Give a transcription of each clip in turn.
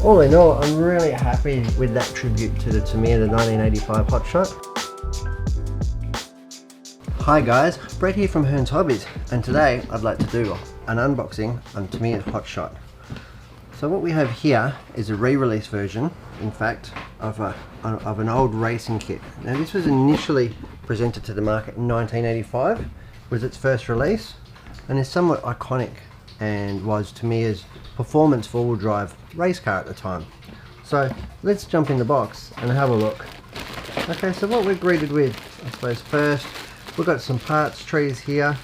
All in all, I'm really happy with that tribute to the Tamiya, the 1985 Hotshot. Hi guys, Brett here from Hearns Hobbies, and today I'd like to do an unboxing on Tamiya Hotshot. So what we have here is a re-release version, in fact, of an old racing kit. Now this was initially presented to the market in 1985, was its first release, and is somewhat iconic and was Tamiya's performance four-wheel drive race car at the time. So let's jump in the box and have a look. Okay, so what we're greeted with, I suppose first, we've got some parts trees here,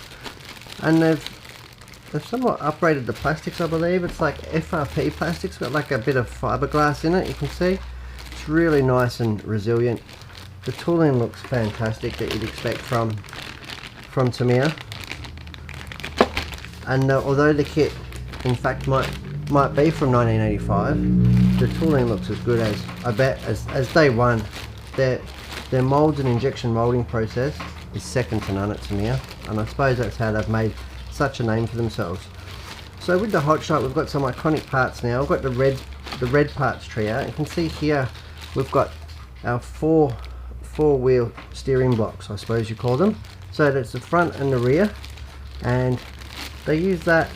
and they've somewhat upgraded the plastics, I believe. It's like FRP plastics, got like a bit of fiberglass in it, you can see. It's really nice and resilient. The tooling looks fantastic that you'd expect from Tamiya. And although the kit in fact might be from 1985, the tooling looks as good as, I bet, as day one. Their moulds and injection moulding process is second to none at Tamiya, and I suppose that's how they've made such a name for themselves. So with the Hotshot, we've got some iconic parts now. I've got the red parts tree out. You can see here we've got our four wheel steering blocks, I suppose you call them. So that's the front and the rear, and they use that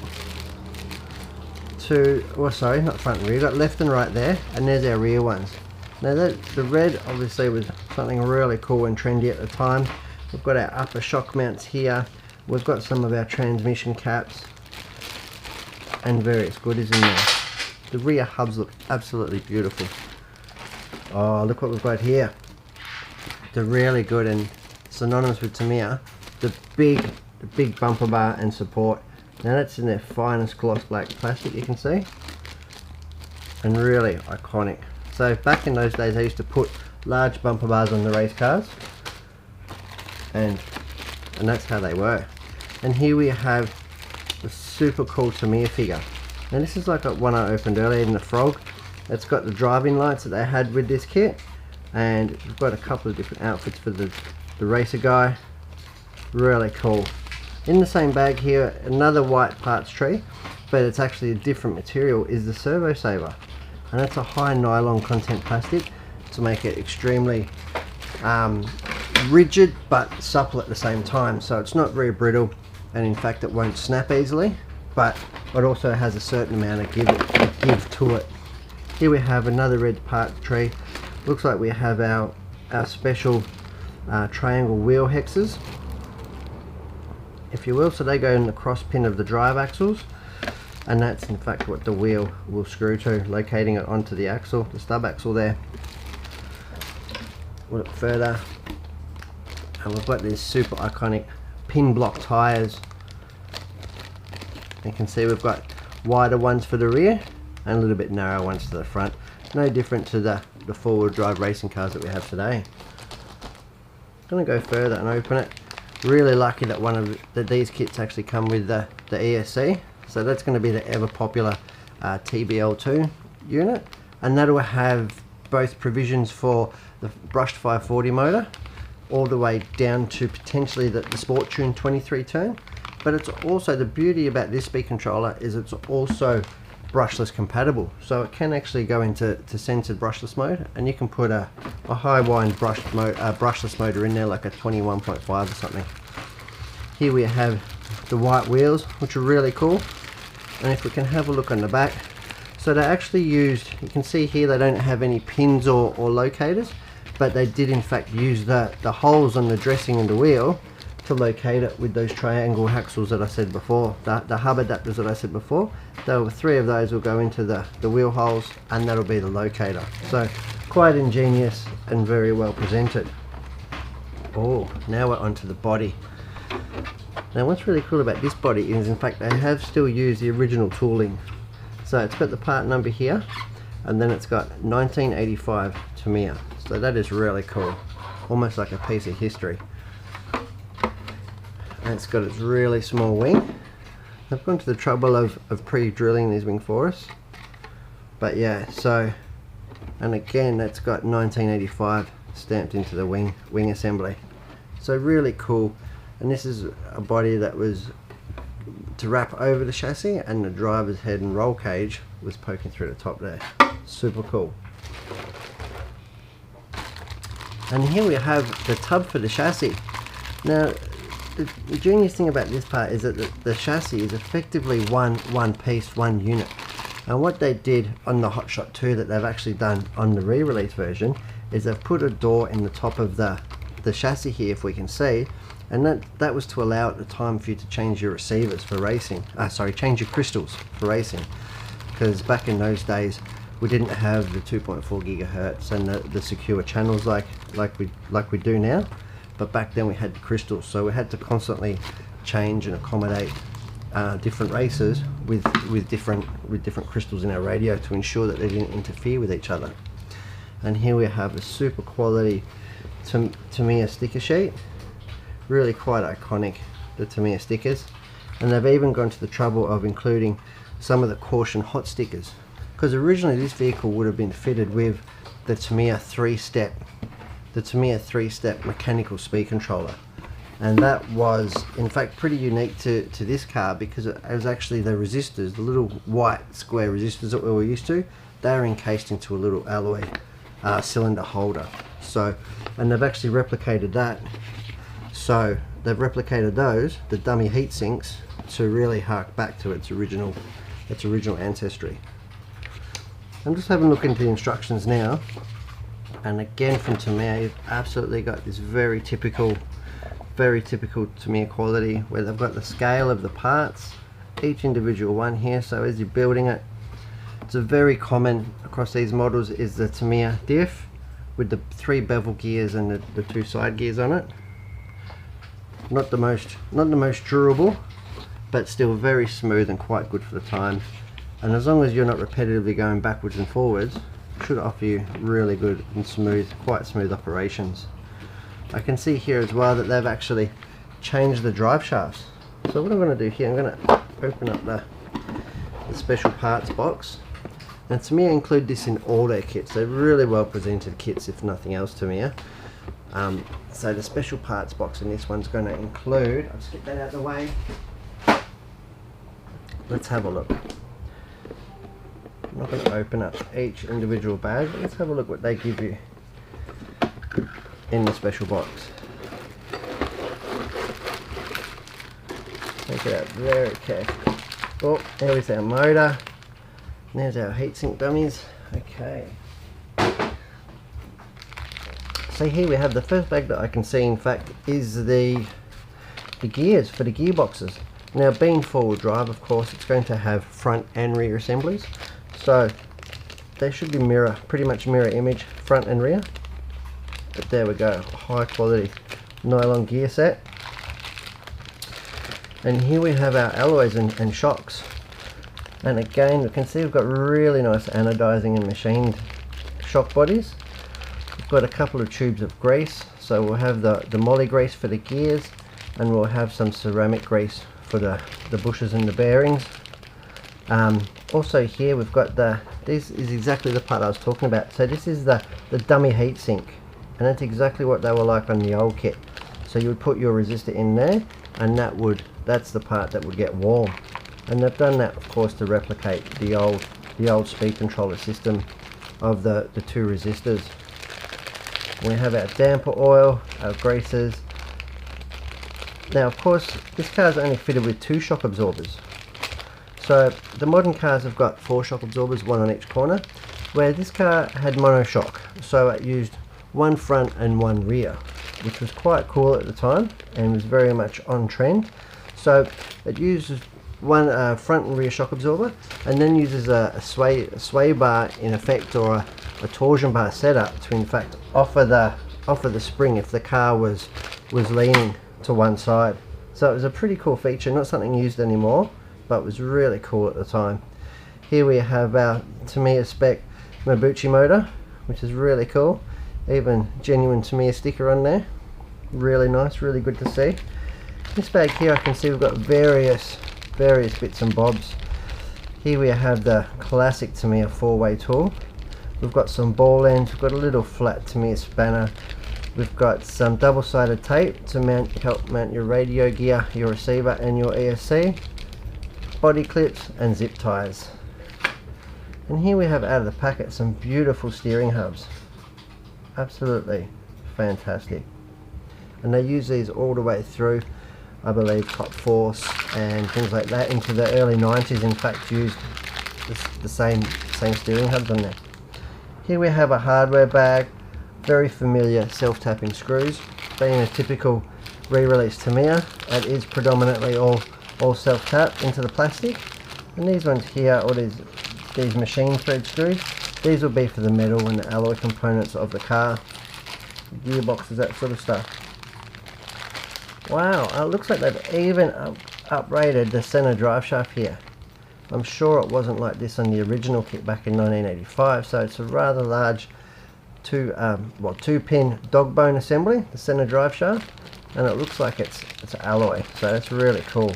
to, well sorry, not front and rear, you've got left and right there, and there's our rear ones. Now the red obviously was something really cool and trendy at the time. We've got our upper shock mounts here. We've got some of our transmission caps and various goodies in there. The rear hubs look absolutely beautiful. Oh, look what we've got here. They're really good and synonymous with Tamiya. The big bumper bar and support. Now that's in their finest gloss black plastic, you can see. And really iconic. So back in those days, I used to put large bumper bars on the race cars. And that's how they were. And here we have the super cool Tamiya figure. Now this is like one I opened earlier in the frog. It's got the driving lights that they had with this kit, and we've got a couple of different outfits for the racer guy. Really cool. In the same bag here, another white parts tree, but it's actually a different material, is the Servo Saver, and that's a high nylon content plastic to make it extremely rigid but supple at the same time. So it's not very brittle, and in fact it won't snap easily, but it also has a certain amount of give to it. Here we have another red part tree. Looks like we have our special triangle wheel hexes, if you will. So they go in the cross pin of the drive axles, and that's in fact what the wheel will screw to, locating it onto the axle, the stub axle there. We'll look further, and we've got these super iconic pin block tyres. You can see we've got wider ones for the rear and a little bit narrow ones to the front. No different to the four-wheel drive racing cars that we have today. I'm going to go further and open it. Really lucky that these kits actually come with the ESC. So that's going to be the ever popular TBL2 unit, and that will have both provisions for the brushed 540 motor all the way down to potentially the Sport Tune 23 turn. But it's also, the beauty about this speed controller is it's also brushless compatible, so it can actually go into censored brushless mode, and you can put a high wind brushless motor in there, like a 21.5 or something. Here we have the white wheels, which are really cool, and if we can have a look on the back, so they actually used, you can see here they don't have any pins or locators, but they did in fact use the holes on the dressing of the wheel to locate it with those triangle axles that I said before, the hub adapters that I said before. There were 3 of those will go into the wheel holes, and that'll be the locator. So quite ingenious and very well presented. Oh, now we're onto the body. Now what's really cool about this body is in fact they have still used the original tooling. So it's got the part number here, and then it's got 1985 Tamiya. So that is really cool, almost like a piece of history. And it's got its really small wing. I've gone to the trouble of pre-drilling these wing for us, but yeah, so, and again that's got 1985 stamped into the wing assembly. So really cool. And this is a body that was to wrap over the chassis, and the driver's head and roll cage was poking through the top there. Super cool. And here we have the tub for the chassis. Now the genius thing about this part is that the chassis is effectively one piece, one unit. And what they did on the Hotshot 2 that they've actually done on the re-release version is they've put a door in the top of the chassis here, if we can see, and that was to allow at the time for you to change your receivers for racing. Change your crystals for racing, because back in those days we didn't have the 2.4 gigahertz and the secure channels like we do now. But back then we had the crystals, so we had to constantly change and accommodate different racers with different crystals in our radio to ensure that they didn't interfere with each other. And here we have a super quality Tamiya sticker sheet, really quite iconic, the Tamiya stickers. And they've even gone to the trouble of including some of the caution hot stickers, because originally this vehicle would have been fitted with the Tamiya three-step mechanical speed controller. And that was in fact pretty unique to this car, because it was actually the resistors, the little white square resistors that we were used to, they are encased into a little alloy cylinder holder. So, and they've actually replicated that. So they've replicated those, the dummy heat sinks, to really hark back to its original ancestry. I'm just having a look into the instructions now, and again from Tamiya, you've absolutely got this very typical Tamiya quality, where they've got the scale of the parts, each individual one here. So as you're building it, it's a very common across these models is the Tamiya diff with the 3 bevel gears and the 2 side gears on it. Not the most durable, but still very smooth and quite good for the time. And as long as you're not repetitively going backwards and forwards, it should offer you really good and quite smooth operations. I can see here as well that they've actually changed the drive shafts. So what I'm going to do here, I'm going to open up the special parts box. And Tamiya include this in all their kits. They're really well presented kits, if nothing else, Tamiya. So the special parts box in this one's going to include, I'll just get that out of the way. Let's have a look. I'm not going to open up each individual bag, but let's have a look what they give you in the special box. Take it out very carefully. Oh, there is our motor. There's our heatsink dummies. Okay. So here we have the first bag that I can see, in fact, is the gears for the gearboxes. Now, being four-wheel drive, of course, it's going to have front and rear assemblies. So they should be pretty much mirror image, front and rear. But there we go, high quality nylon gear set. And here we have our alloys and shocks. And again, you can see we've got really nice anodizing and machined shock bodies. We've got a couple of tubes of grease, so we'll have the moly grease for the gears, and we'll have some ceramic grease for the bushes and the bearings. Also here we've got this is exactly the part I was talking about. So this is the dummy heat sink, and that's exactly what they were like on the old kit. So you would put your resistor in there, and that's the part that would get warm. And they've done that, of course, to replicate the old speed controller system of the 2 resistors. We have our damper oil, our greases. Now, of course, this car is only fitted with 2 shock absorbers. So the modern cars have got 4 shock absorbers, 1 on each corner, where this car had monoshock. So it used 1 front and 1 rear, which was quite cool at the time and was very much on trend. So it uses 1 front and rear shock absorber, and then uses a sway bar in effect, or a torsion bar setup to in fact offer the spring if the car was leaning to one side. So it was a pretty cool feature, not something used anymore, but was really cool at the time. Here we have our Tamiya spec Mabuchi motor, which is really cool. Even genuine Tamiya sticker on there. Really nice, really good to see. This bag here, I can see we've got various bits and bobs. Here we have the classic Tamiya 4-way tool. We've got some ball ends, we've got a little flat Tamiya spanner. We've got some double-sided tape to help mount your radio gear, your receiver and your ESC. Body clips and zip ties. And here we have out of the packet some beautiful steering hubs. Absolutely fantastic. And they use these all the way through, I believe Top Force and things like that into the early 90s. In fact, used the same steering hubs on there. Here we have a hardware bag, very familiar self-tapping screws. Being a typical re-release Tamiya, it is predominantly all self-tap into the plastic. And these ones here, or these machine thread screws, these will be for the metal and the alloy components of the car, gearboxes, that sort of stuff. Wow, it looks like they've even upgraded the center drive shaft here. I'm sure it wasn't like this on the original kit back in 1985, so it's a rather large two-pin dog bone assembly, the center drive shaft, and it looks like it's alloy, so that's really cool.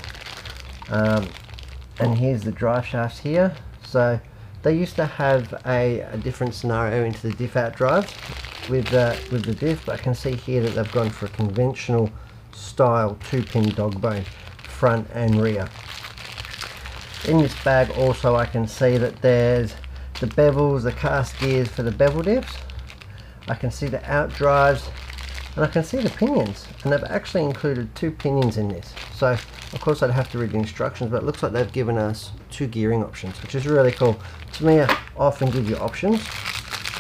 And here's the drive shafts here. So they used to have a different scenario into the diff out drives with the diff, but I can see here that they've gone for a conventional style two-pin dog bone front and rear. In this bag also I can see that there's the bevels, the cast gears for the bevel diffs. I can see the out drives, and I can see the pinions, and they've actually included 2 pinions in this. So of course I'd have to read the instructions, but it looks like they've given us 2 gearing options, which is really cool. Tamiya often give you options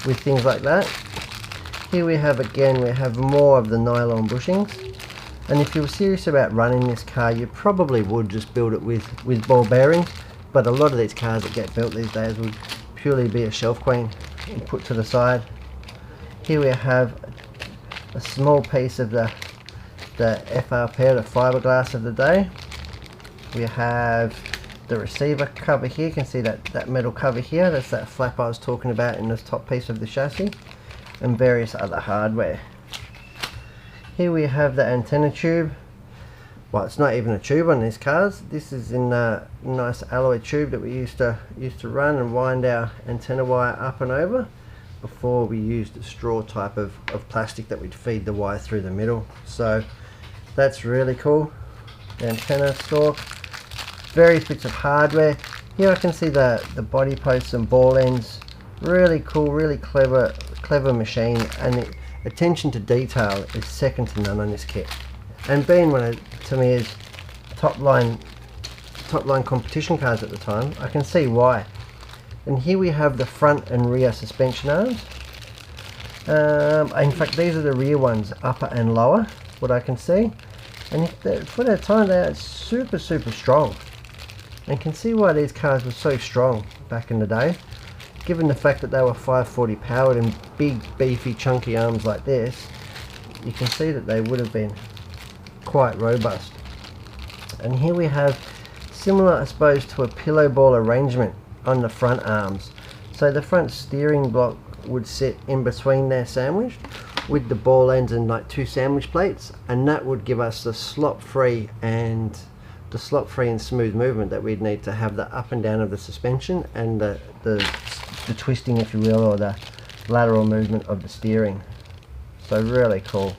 with things like that. Here we have more of the nylon bushings. And if you were serious about running this car, you probably would just build it with ball bearings, but a lot of these cars that get built these days would purely be a shelf queen and put to the side. Here we have a small piece of the FRP, the fiberglass of the day. We have the receiver cover here. You can see that metal cover here, that's that flap I was talking about in this top piece of the chassis, and various other hardware. Here we have the antenna tube. Well, it's not even a tube on these cars. This is in a nice alloy tube that we used to run and wind our antenna wire up and over before we used a straw type of plastic that we'd feed the wire through the middle. So that's really cool. The antenna stalk, various bits of hardware. Here I can see the body posts and ball ends. Really cool, really clever machine, and the attention to detail is second to none on this kit. And being one of Tamiya's top line competition cars at the time, I can see why. And here we have the front and rear suspension arms. In fact, these are the rear ones, upper and lower, what I can see. And for their time, they are super strong. And can see why these cars were so strong back in the day. Given the fact that they were 540 powered and big, beefy, chunky arms like this, you can see that they would have been quite robust. And here we have similar, I suppose, to a pillow ball arrangement on the front arms. So the front steering block would sit in between there, sandwiched with the ball ends and like 2 sandwich plates, and that would give us the slop-free and smooth movement that we'd need to have the up and down of the suspension and the twisting, if you will, or the lateral movement of the steering. So really cool.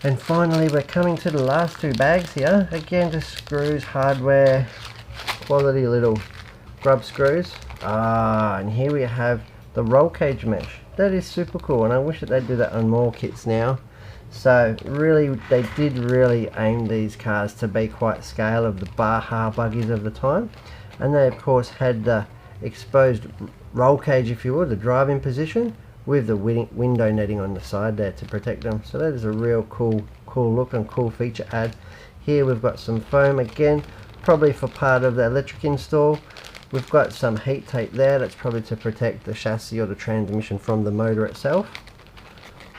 And finally, we're coming to the last 2 bags here. Again, just screws, hardware, quality little grub screws. And here we have the roll cage mesh. That is super cool, and I wish that they'd do that on more kits now. So really, they did really aim these cars to be quite scale of the Baja buggies of the time. And they of course had the exposed roll cage, if you will, the driving position, with the window netting on the side there to protect them. So that is a real cool look and cool feature add. Here we've got some foam again, probably for part of the electric install. We've got some heat tape there, that's probably to protect the chassis or the transmission from the motor itself,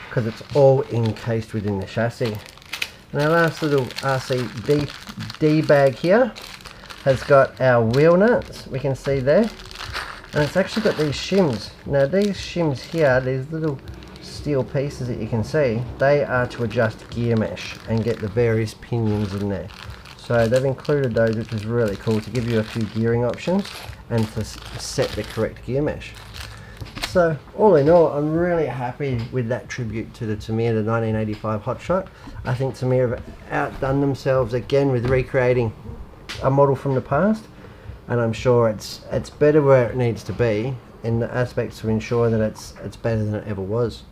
because it's all encased within the chassis. And our last little RCD bag here has got our wheel nuts, we can see there. And it's actually got these shims. Now these shims here, these little steel pieces that you can see, they are to adjust gear mesh and get the various pinions in there. So they've included those, which is really cool, to give you a few gearing options and to set the correct gear mesh. So all in all, I'm really happy with that tribute to the Tamiya, the 1985 Hotshot. I think Tamiya have outdone themselves again with recreating a model from the past. and I'm sure it's better where it needs to be in the aspects to ensure that it's better than it ever was.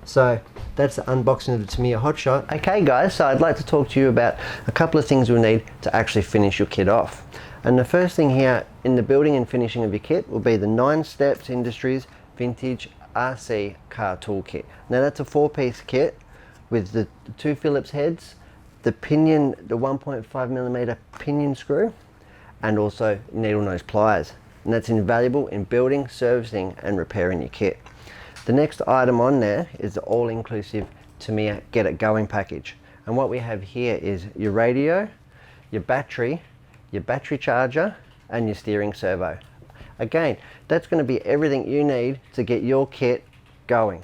So that's the unboxing of the Tamiya Hotshot. Okay guys, so I'd like to talk to you about a couple of things you'll need to actually finish your kit off. And the first thing here in the building and finishing of your kit will be the 9 Steps Industries Vintage RC Car Toolkit. Now that's a 4-piece kit with the 2 Phillips heads, the pinion, the 1.5mm pinion screw, and also needle nose pliers. And that's invaluable in building, servicing and repairing your kit. The next item on there is the all-inclusive Tamiya Get It Going package. And what we have here is your radio, your battery charger and your steering servo. Again, that's going to be everything you need to get your kit going.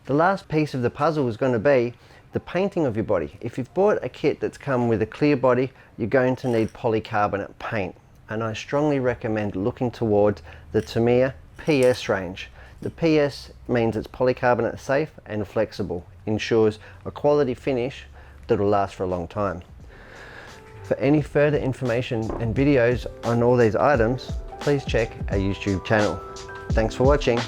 The last piece of the puzzle is going to be the painting of your body. If you've bought a kit that's come with a clear body, you're going to need polycarbonate paint. And I strongly recommend looking towards the Tamiya PS range. The PS means it's polycarbonate safe and flexible, ensures a quality finish that'll last for a long time. For any further information and videos on all these items, please check our YouTube channel. Thanks for watching.